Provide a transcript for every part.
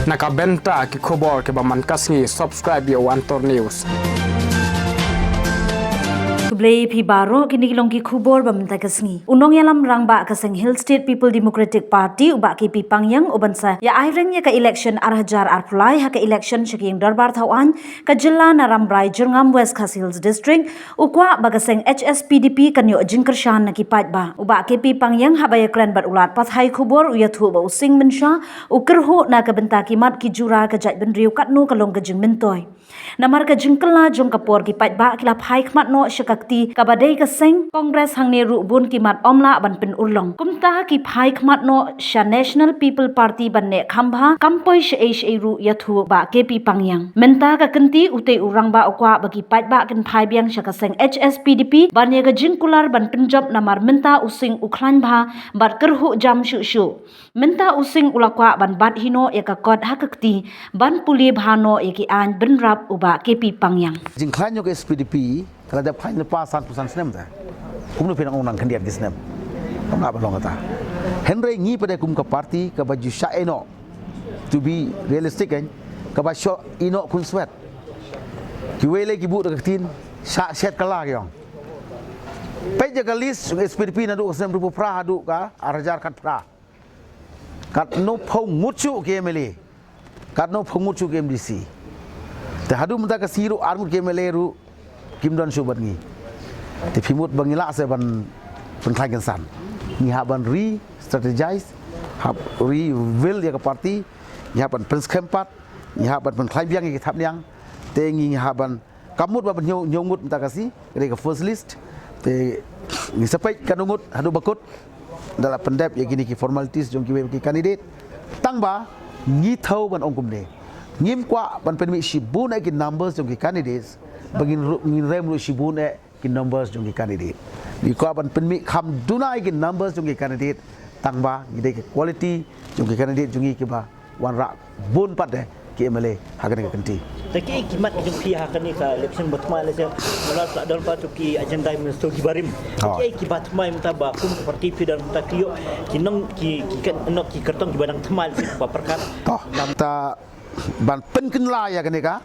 Nakabenta ki khobor ke baman kasngi subscribe yo Antor News. Kublai pi baro kini kilong ki khubor bamta kasngi. Unong yalam rangba kaseng Hill State People Democratic Party uba ki pi pangyang ubansa ya aireng ya ka election arhajar arpulai ha ka election shaking darbar thawan ka jilla na rambrai jurngam West Khas Hills District ukwa bagaseng HSPDP kanyo jingkershan na ki ba uba ki pi pangyang habaya kran bat ulat pathai khubor uyathu ba using mensha ukerho na ka benta ki mat ki jura ka jai benriu katnu kalong ka jing mentoy. Namar ka jingkela jong kapor ki ba kilap hai khmat no shakakti kabadai ka seng Kongres hang ne ru bun ki mat omla ban pin ulong kumta ki phai khmat no sha National People Party ban ne khamba kampoi she ru yathu ba KP pangyang menta ka kenti ute urang ba okwa bagi ba kan phai biang shaka seng HSPDP ban ye ka jingkular ban pinjob namar menta using uklan bha bat kerhu jam shu menta using ulakwa ban bat hino ya ka kod hakakti ban puli bhano ya ki an benrap uba KP pangyang jingklan yok SPDP kalau ada pain lepas pusan senem dah kum nu pinang onang kandidat di senem apa balong kata Henry ngi pada kum ke parti ke baju syaeno to be realistic kan ke baju ino kun sweat ki wele ki bu dekat tin syak set kalah yang pai jaga list SPDP na du senem rupu pra hadu ka arjar kat pra kat no phau mucu ke MLA kat no phau mucu ke MDC te hadu menta ka siru armut ke MLA ru Kim Don Shu ban ngi te phimut bangila se ban penklai kan san ngi ha ban re strategize ha re will ya ka party ngi ha ban prince kempat ngi ha ban penklai biang ngi thap nyang te ngi ha ban kamut ba ban nyongut menta ka si re ka first list te ngi sapai kanungut hadu bakut dalam pendep ya gini ki formalities jong ki candidate tang ba ngi thau ban ongkum ne ngim kwa ban penmi shibun ki numbers jong ki candidates bagin rem lu shibun ki numbers jong ki candidate ni kwa ban penmi kham dunai ki numbers jong ki candidate tang ba ngide ki quality jong ki candidate jong ki ba wan ra bun pat de ki MLA hakan ki kanti taki kimat jong pi hakan ni ka election batma le se malas dalam patu ki agenda minister ki barim taki ki batma mta ba kum parti pi dan mta kiyo kinong ki nok ki kartong ki badang tmal si ba perkat namta ban pen kenla ya kan ka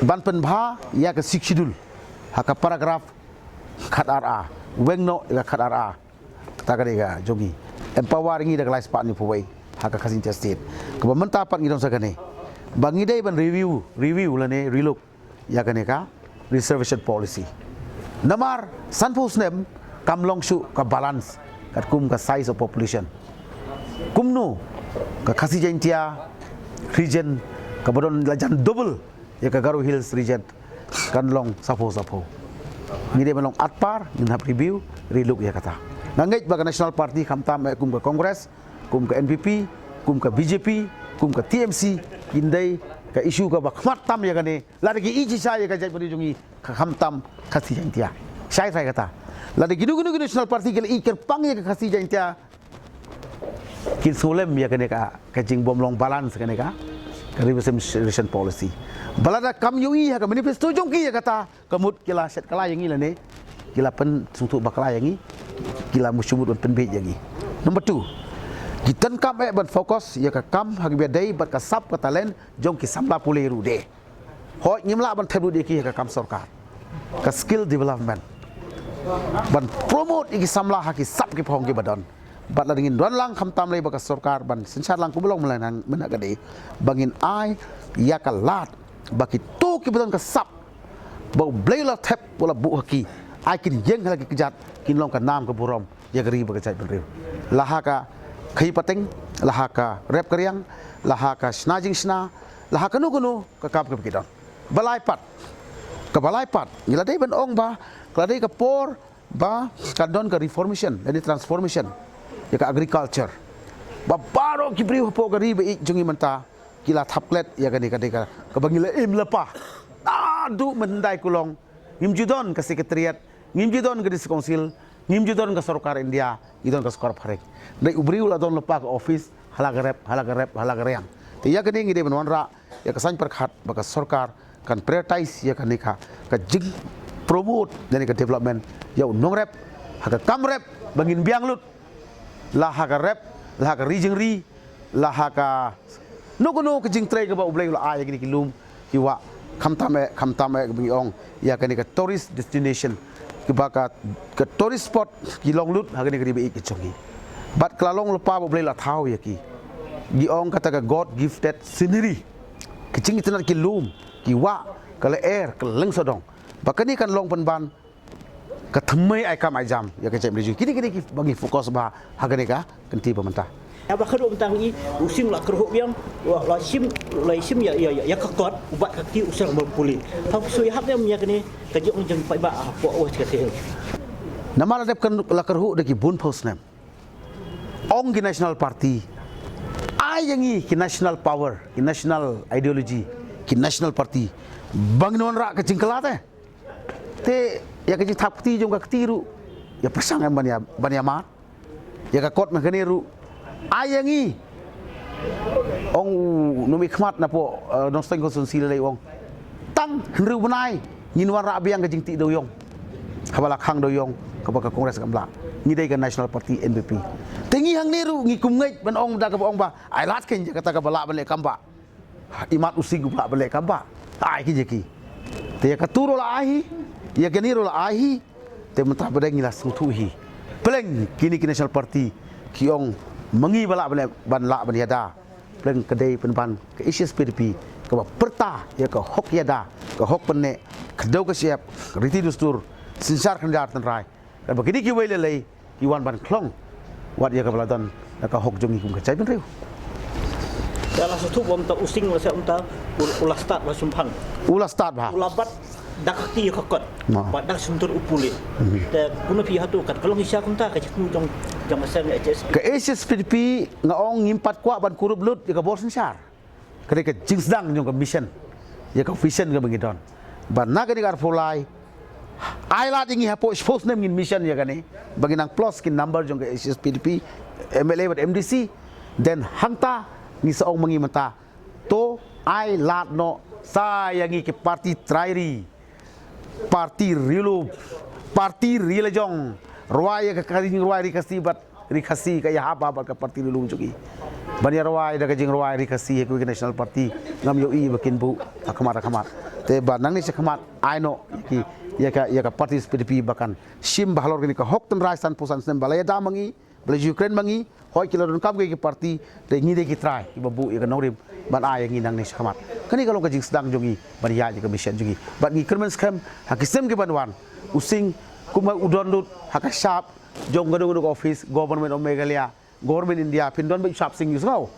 ban pen bha ya ka sikshidul haka paragraph khat RA wengno ya khat RA ta ka ga jogi empowering ida klais pat ni puwai haka kasin state ko menta pat ngidong sa kane bangi dai ban review la ne relook ya kan ka reservation policy namar sanpus nem kamlong shu ka balance kat kum ka size of population kumnu ka khasi jaintia region kabadon lajan double ya ka Garo Hills region kanlong sapo ngide melong atpar ngin review relook ya kata nangej baga national party khamtam kum ka congress kum ka NPP kum ka BJP kum ka TMC kindai ka issue ka bakmat tam ya kane lagi iji sa ya ka jai pari jungi khamtam khasi jantia sai kata lagi ginu national party ke iker pang ya ka khasi jantia kin solem ya kane ka jing bomlong balance kane ka reservation policy balada kam yui ha ka manifesto jong ki ya kata kamut kila set kala yang ni kila pen sungtu bakala yang kila musyumut pen be yang number 2 gitan kam ban fokus ya ka kam ha be dai bat ka sap ka talent jong ki samla puleru de ho nyimla ban thebu de ki ka kam sarkar ka skill development ban promote ki samla ha ki sap ki phong ki badon bat la dingin don lang kham tam lay baka sarkar ban sinsar lang kubulong melanan menagade bangin ai ya ka lat baki tu ki badon ka sap bau blela thep wala bu haki ai kin yeng lagi kejat kin long ka nam ka burom ya gari baka cai benriu laha ka khai pateng laha ka rep karyang laha ka snajing sna laha ka nu ka kap ka kidon balai pat ngila dai ban ong ba kladai ka por ba kadon ka reformation dan transformation ya ka agriculture babaro ki bri po gari be jungi menta kila thaplet ya ka ka bangila im lepa adu mendai kulong ngimjudon ka sekretariat ngimjudon ka dis council ngimjudon ka sarkar India idon ka skor pharek dai ubri ula don lepa ka office halagarep te ya kani ngide banwanra ya ka san perkhat baka sarkar kan prioritize ya ka jig promote dan ka development ya nongrep haka kamrep bangin biang lut laha ka rep laha ka region ri laha ka no ke jing trai ke ba ublai la ai gini kilum ki wa kham tame bing ong ya kan ke tourist destination ki ba ke tourist spot ki long lut ha gini ke bi ki chongi bat klalong lupa ublai la thau ya ki gi ong kata ke god gifted scenery ke jing itna kilum ki wa kala air ke leng sodong bakani kan long ban ka thamai ai kam ai jam ya ke cem reju kini ki bagi fokus ba hagane ka kenti pemerintah Apa keruk tentang i using lah keruk yang la sim ya kakot ubat kaki usang berpuli. Tahu sui hak yang kini kerja orang pai ba apa kata. Nama ladap kan la keruk deki bun post nem. Ong ki national party ai yang ki national power, ki national ideology, ki national party. Bang non rak ke jingkelat te ya ke thapti jong ka tiru ya pasang em bania mat ya ka kot makane ru ayangi ong numi khmat na po non steng ko sun sila lei ong tang ru benai nyin wan ra biang ka jing ti do yong habala khang do yong ka ba ka kongres kam la ni dei ka national party NPP tengi hang ni ru ngi kum ngai ban ong da ka ong ba ai lat ken kata ka bala bale kam ba imat usig ba bale kam ba ai ki jeki te ka turo la ahi ya keniro la ahi te mentah bedeng la sutuhi pleng kini national party kiong mengi bala ban la ban yada pleng kedai penban ke isis PDP ke perta ya ke hok yada ke hok penne kedau ke siap riti dustur sinsar kendar tenrai dan begini ki wele lei ki wan ban klong wat ya ke baladan ka hok jongi kum ke cai ben riu Dalam satu bom tak using masa ulah start lah sumpang. ulah start bah Ulah bat dak ti kakot. Bat dak suntur upuli. Dan puno pihak tu kan kalau hisya kun ta ka ceknu jong masa HS. Ke isis PDP ngaong ngimpat kwa ban kurup lut ya ke bor sinsar kene ke jing sedang jong ke mission ya ke vision ke bengidon ban na ke gar fulai ai la dingi hapo expose nem ngin mission ya kane bagi nang plus kin number jong ke isis PDP MLA bat MDC then hangta ni seong mengi menta to ai lat no sayangi ke parti trairi parti rilu parti rilejong ruai ke karing ruai rikasi bat rikasi kaya apa bat ke parti rilu jugi bani ruai da kajing ruai rikasi ke national party ngam yo i bakin bu akmat te ba nang ni sekmat ai no ki ya ka parti PDP bakan sim bahalor ni ka hokten raisan pusan sem balaya da mangi bela Ukraine mangi hoi kilo don kam ke parti de ngi de ki try ki babu ya norim ban ai ngi nang ni sekmat kani kalau ka jing sedang jongi ban ya ji ka mission jongi ban ngi kermen skam hakisem ke banwan using kuma udon lut hakasap jong gadung office government of Meghalaya government India pindon ba shap sing yusau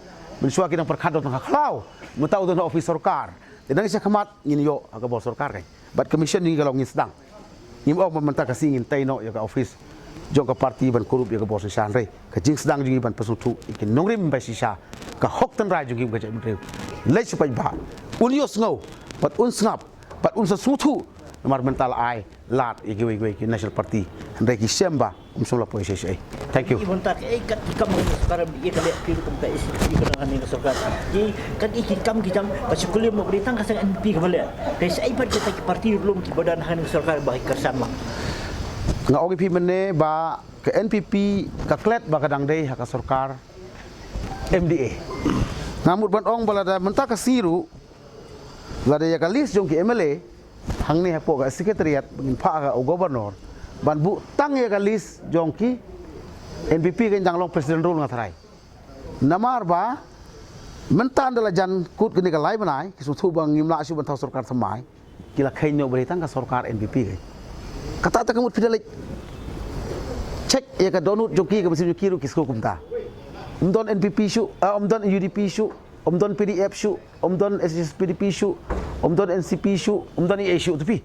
mensua kinang perkhadot ng khlau mutau don office sarkar denang sa khamat ngin yo aga bor sarkar kay bat commission ni kalau ngin sedang ngim ok meminta kasih ngin taino ya ka office jong ka parti ban korup ya ka bor san re ka jing sedang jungi ban pasutu ikin nongrim ba sisa ka hok tan ra jungi ka jai le supai ba unios ngau bat un snap bat un sasutu nomor mental ai lat igiwe national party handai ki semba umsula poisai thank you Ibon tak kat ikam sekarang dia kali pilih ke isi kerana ni kesokar. Jadi kan ikam kita pasal kuliah mau berita kasang NP kembali. Dari saya pada kita parti belum ki badan han kesokar baik kersama. Nga OGP mene ba ke NPP ka klet ba kadang dei haka sarkar MDA. Ngamut ban ong balada menta ka siru lada ya ka list jong ki MLA hang ni hapo ka sekretariat bangin pa ka o gobernur ban bu tang ya ka list jong ki NPP kan janglong presiden rule ngatarai. Namar ba menta andala jan kut kini ka lai banai ki sutu bang ngimla asu ban tau sarkar samai kila khainyo berita ka sarkar NPP kai. Kata tak kamu tidak cek ya ka donut joki ka mesin kiru kisko kumta. Don NPP syu, don UDP syu, don PDF syu, don SSS PDP syu, don NCP syu, don EA syu tapi.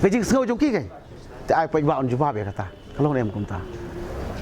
Kajing sengau joki kan. Tak ai pa ba on jawab ya kata. Kalau nem kumta.